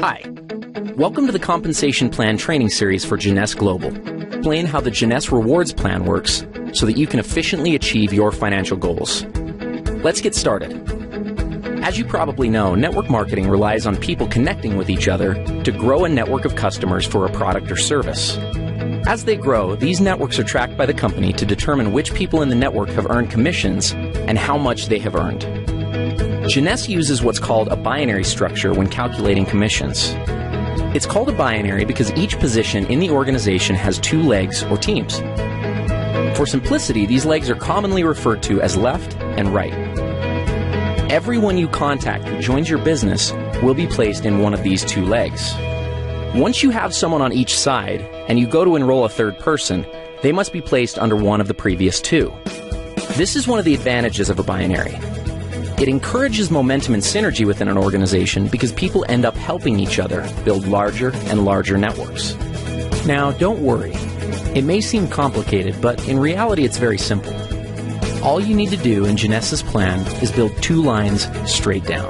Hi, welcome to the Compensation Plan Training Series for Jeunesse Global. Explain how the Jeunesse Rewards Plan works so that you can efficiently achieve your financial goals. Let's get started. As you probably know, network marketing relies on people connecting with each other to grow a network of customers for a product or service. As they grow, these networks are tracked by the company to determine which people in the network have earned commissions and how much they have earned. Jeunesse uses what's called a binary structure when calculating commissions. It's called a binary because each position in the organization has two legs or teams. For simplicity, these legs are commonly referred to as left and right. Everyone you contact who joins your business will be placed in one of these two legs. Once you have someone on each side and you go to enroll a third person, they must be placed under one of the previous two. This is one of the advantages of a binary. It encourages momentum and synergy within an organization because people end up helping each other build larger and larger networks. Now, don't worry. It may seem complicated, but in reality it's very simple. All you need to do in Jeunesse's plan is build two lines straight down.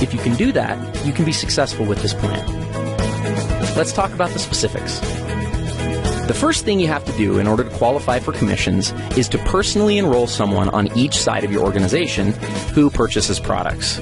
If you can do that, you can be successful with this plan. Let's talk about the specifics. The first thing you have to do in order to qualify for commissions is to personally enroll someone on each side of your organization who purchases products.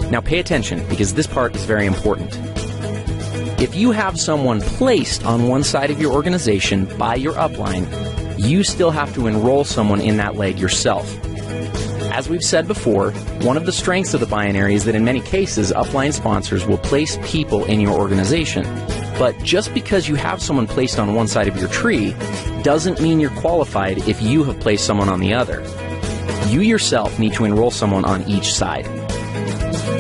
Now pay attention because this part is very important. If you have someone placed on one side of your organization by your upline, you still have to enroll someone in that leg yourself. As we've said before, one of the strengths of the binary is that in many cases, upline sponsors will place people in your organization. But just because you have someone placed on one side of your tree doesn't mean you're qualified if you have placed someone on the other. You yourself need to enroll someone on each side.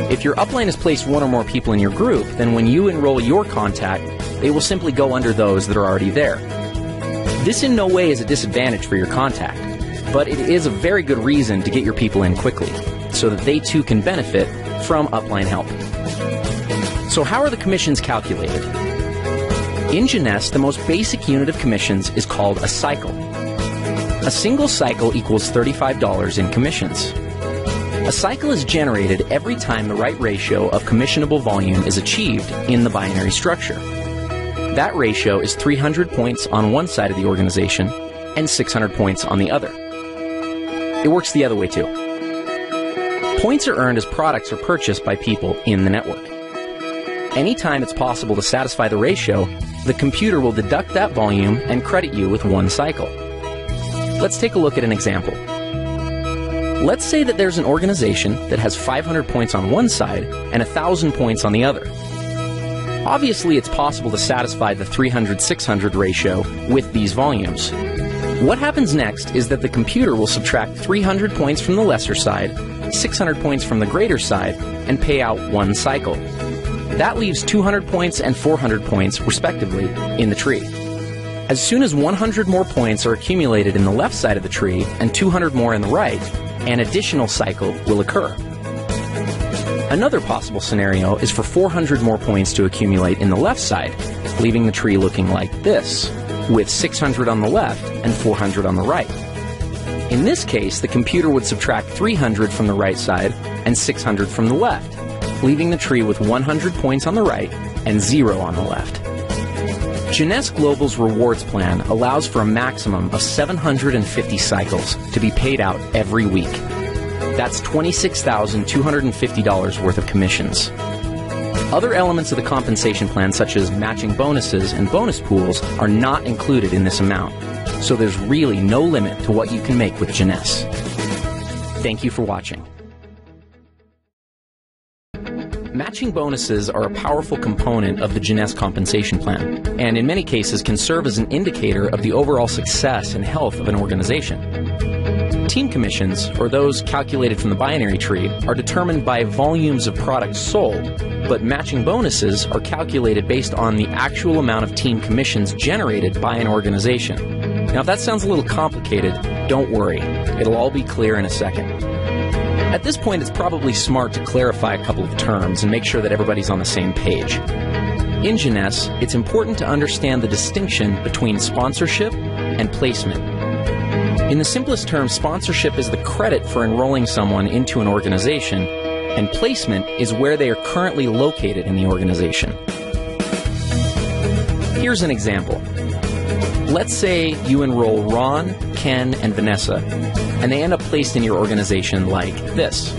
If your upline has placed one or more people in your group, then when you enroll your contact, they will simply go under those that are already there. This in no way is a disadvantage for your contact, but it is a very good reason to get your people in quickly, so that they too can benefit from upline help. So how are the commissions calculated? In Jeunesse, the most basic unit of commissions is called a cycle. A single cycle equals $35 in commissions. A cycle is generated every time the right ratio of commissionable volume is achieved in the binary structure. That ratio is 300 points on one side of the organization and 600 points on the other. It works the other way too. Points are earned as products are purchased by people in the network. Anytime it's possible to satisfy the ratio, the computer will deduct that volume and credit you with one cycle. Let's take a look at an example. Let's say that there's an organization that has 500 points on one side and 1,000 points on the other. Obviously, it's possible to satisfy the 300-600 ratio with these volumes. What happens next is that the computer will subtract 300 points from the lesser side, 600 points from the greater side, and pay out one cycle. That leaves 200 points and 400 points, respectively, in the tree. As soon as 100 more points are accumulated in the left side of the tree and 200 more in the right, an additional cycle will occur. Another possible scenario is for 400 more points to accumulate in the left side, leaving the tree looking like this, with 600 on the left and 400 on the right. In this case, the computer would subtract 300 from the right side and 600 from the left, leaving the tree with 100 points on the right and 0 on the left. Jeunesse Global's rewards plan allows for a maximum of 750 cycles to be paid out every week. That's $26,250 worth of commissions. Other elements of the compensation plan, such as matching bonuses and bonus pools, are not included in this amount, so there's really no limit to what you can make with Jeunesse. Thank you for watching. Matching bonuses are a powerful component of the Jeunesse compensation plan, and in many cases can serve as an indicator of the overall success and health of an organization. Team commissions, or those calculated from the binary tree, are determined by volumes of products sold, but matching bonuses are calculated based on the actual amount of team commissions generated by an organization. Now, if that sounds a little complicated, don't worry. It'll all be clear in a second. At this point, it's probably smart to clarify a couple of terms and make sure that everybody's on the same page. In Jeunesse, it's important to understand the distinction between sponsorship and placement. In the simplest terms, sponsorship is the credit for enrolling someone into an organization, and placement is where they are currently located in the organization. Here's an example. Let's say you enroll Ron, Ken, and Vanessa, and they end up placed in your organization like this.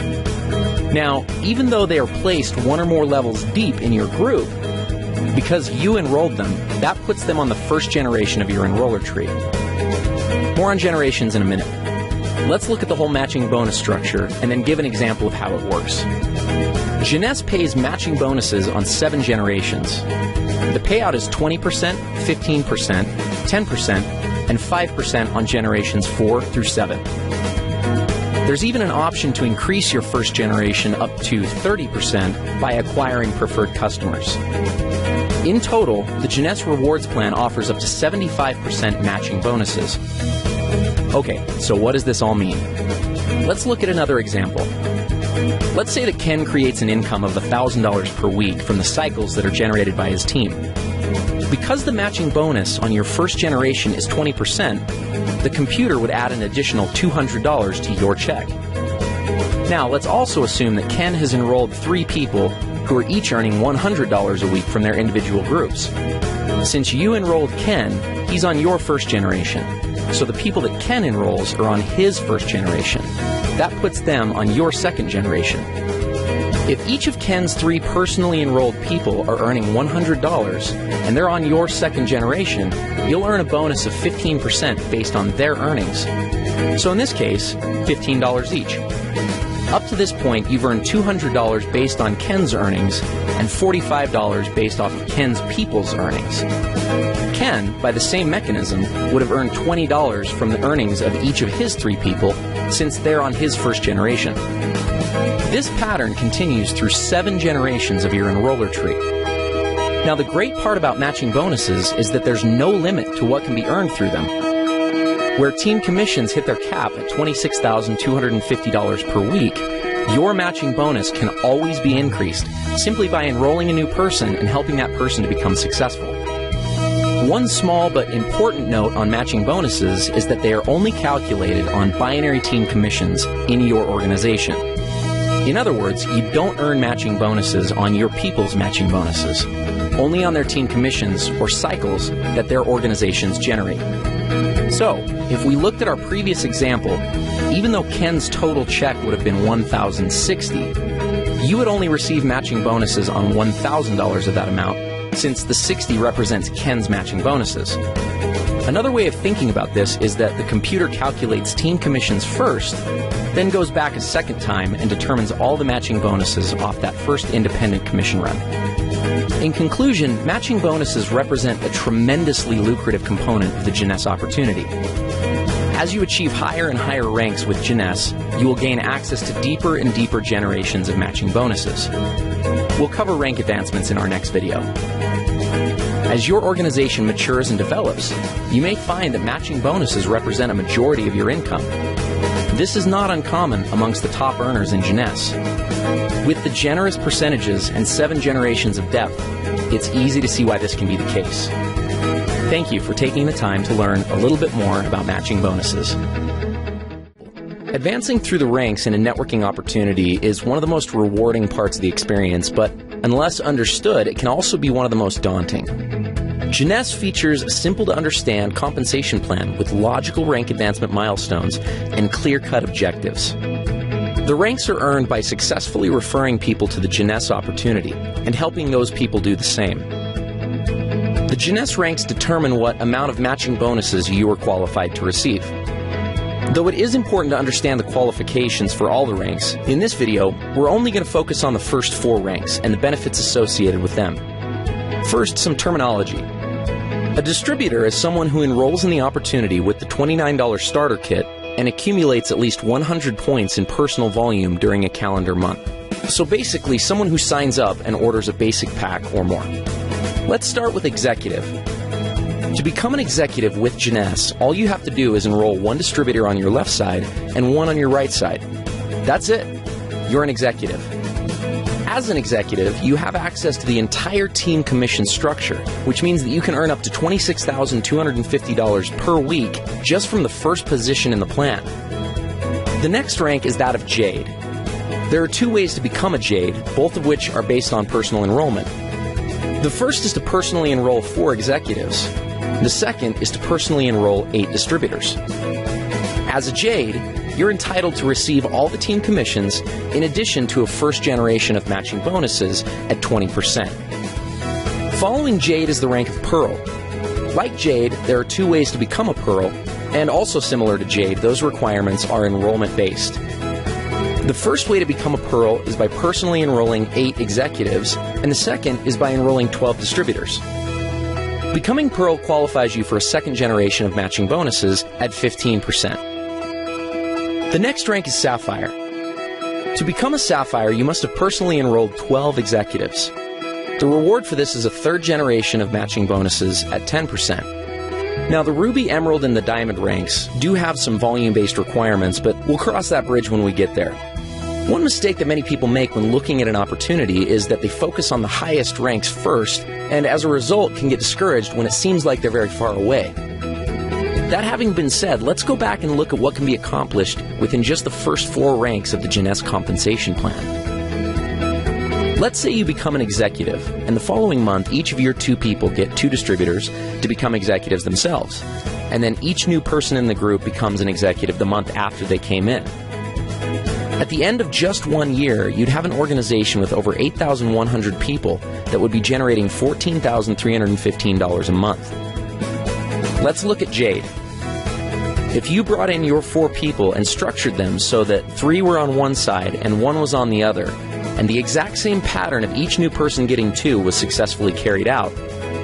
Now, even though they are placed one or more levels deep in your group, because you enrolled them, that puts them on the first generation of your enroller tree. More on generations in a minute. Let's look at the whole matching bonus structure and then give an example of how it works. Jeunesse pays matching bonuses on 7 generations. The payout is 20%, 15%, 10%, and 5% on generations 4 through 7. There's even an option to increase your first generation up to 30% by acquiring preferred customers. In total, the Jeunesse Rewards Plan offers up to 75% matching bonuses. Okay, so what does this all mean? Let's look at another example. Let's say that Ken creates an income of $1,000 per week from the cycles that are generated by his team. Because the matching bonus on your first generation is 20%, the computer would add an additional $200 to your check. Now, let's also assume that Ken has enrolled 3 people who are each earning $100 a week from their individual groups. Since you enrolled Ken, he's on your first generation. So the people that Ken enrolls are on his first generation. That puts them on your second generation. If each of Ken's 3 personally enrolled people are earning $100 and they're on your second generation, you'll earn a bonus of 15% based on their earnings. So in this case, $15 each. Up to this point, you've earned $200 based on Ken's earnings and $45 based off of Ken's people's earnings. Ken, by the same mechanism, would have earned $20 from the earnings of each of his 3 people since they're on his first generation. This pattern continues through 7 generations of your enroller tree. Now, the great part about matching bonuses is that there's no limit to what can be earned through them. Where team commissions hit their cap at $26,250 per week, your matching bonus can always be increased simply by enrolling a new person and helping that person to become successful. One small but important note on matching bonuses is that they are only calculated on binary team commissions in your organization. In other words, you don't earn matching bonuses on your people's matching bonuses, only on their team commissions or cycles that their organizations generate. So, if we looked at our previous example, even though Ken's total check would have been $1,060, you would only receive matching bonuses on $1,000 of that amount, since the 60 represents Ken's matching bonuses. Another way of thinking about this is that the computer calculates team commissions first, then goes back a second time and determines all the matching bonuses off that first independent commission run. In conclusion, matching bonuses represent a tremendously lucrative component of the Jeunesse opportunity. As you achieve higher and higher ranks with Jeunesse, you will gain access to deeper and deeper generations of matching bonuses. We'll cover rank advancements in our next video. As your organization matures and develops, you may find that matching bonuses represent a majority of your income. This is not uncommon amongst the top earners in Jeunesse. With the generous percentages and 7 generations of depth, it's easy to see why this can be the case. Thank you for taking the time to learn a little bit more about matching bonuses. Advancing through the ranks in a networking opportunity is one of the most rewarding parts of the experience, but unless understood, it can also be one of the most daunting. Jeunesse features a simple-to-understand compensation plan with logical rank advancement milestones and clear-cut objectives. The ranks are earned by successfully referring people to the Jeunesse opportunity and helping those people do the same. The Jeunesse ranks determine what amount of matching bonuses you are qualified to receive. Though it is important to understand the qualifications for all the ranks, in this video, we're only going to focus on the first 4 ranks and the benefits associated with them. First, some terminology. A distributor is someone who enrolls in the opportunity with the $29 starter kit and accumulates at least 100 points in personal volume during a calendar month. So basically, someone who signs up and orders a basic pack or more. Let's start with executive. To become an executive with Jeunesse, all you have to do is enroll 1 distributor on your left side and 1 on your right side. That's it. You're an executive. As an executive, you have access to the entire team commission structure, which means that you can earn up to $26,250 per week just from the first position in the plan. The next rank is that of Jade. There are two ways to become a Jade, both of which are based on personal enrollment. The first is to personally enroll 4 executives. The second is to personally enroll 8 distributors. As a Jade, you're entitled to receive all the team commissions in addition to a first generation of matching bonuses at 20%. Following Jade is the rank of Pearl. Like Jade, there are 2 ways to become a Pearl, and also similar to Jade, those requirements are enrollment-based. The first way to become a Pearl is by personally enrolling 8 executives, and the second is by enrolling 12 distributors. Becoming Pearl qualifies you for a second generation of matching bonuses at 15%. The next rank is Sapphire. To become a Sapphire, you must have personally enrolled 12 executives. The reward for this is a third generation of matching bonuses at 10%. Now, the Ruby, Emerald, and the Diamond ranks do have some volume-based requirements, but we'll cross that bridge when we get there. One mistake that many people make when looking at an opportunity is that they focus on the highest ranks first, and as a result can get discouraged when it seems like they're very far away. That having been said, let's go back and look at what can be accomplished within just the first 4 ranks of the Jeunesse compensation plan. Let's say you become an executive, and the following month each of your 2 people get 2 distributors to become executives themselves, and then each new person in the group becomes an executive the month after they came in. At the end of just 1 year, you'd have an organization with over 8,100 people that would be generating $14,315 a month. Let's look at Jade. If you brought in your 4 people and structured them so that 3 were on one side and 1 was on the other, and the exact same pattern of each new person getting 2 was successfully carried out,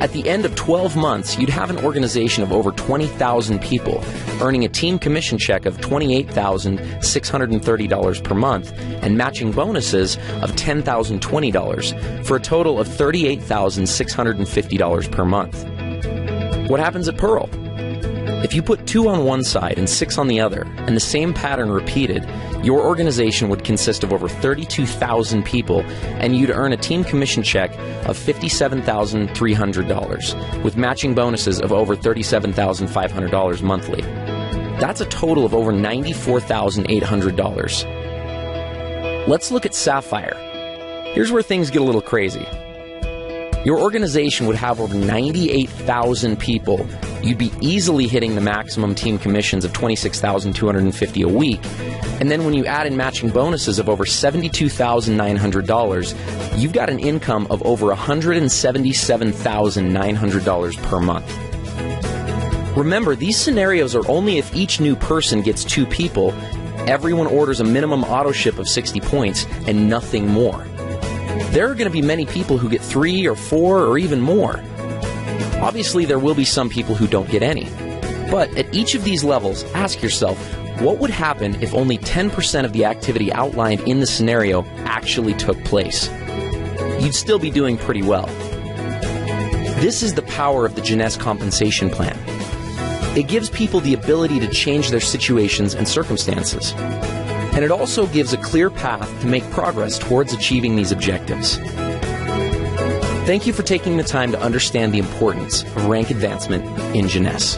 at the end of 12 months, you'd have an organization of over 20,000 people, earning a team commission check of $28,630 per month and matching bonuses of $10,020 for a total of $38,650 per month. What happens at Pearl? If you put 2 on one side and 6 on the other, and the same pattern repeated, your organization would consist of over 32,000 people, and you'd earn a team commission check of $57,300, with matching bonuses of over $37,500 monthly. That's a total of over $94,800. Let's look at Sapphire. Here's where things get a little crazy. Your organization would have over 98,000 people. You'd be easily hitting the maximum team commissions of $26,250 a week. And then when you add in matching bonuses of over $72,900, you've got an income of over $177,900 per month. Remember, these scenarios are only if each new person gets 2 people, everyone orders a minimum auto ship of 60 points, and nothing more. There are going to be many people who get 3 or 4 or even more. Obviously, there will be some people who don't get any. But at each of these levels, ask yourself, what would happen if only 10% of the activity outlined in the scenario actually took place? You'd still be doing pretty well. This is the power of the Jeunesse compensation plan. It gives people the ability to change their situations and circumstances. And it also gives a clear path to make progress towards achieving these objectives. Thank you for taking the time to understand the importance of rank advancement in Jeunesse.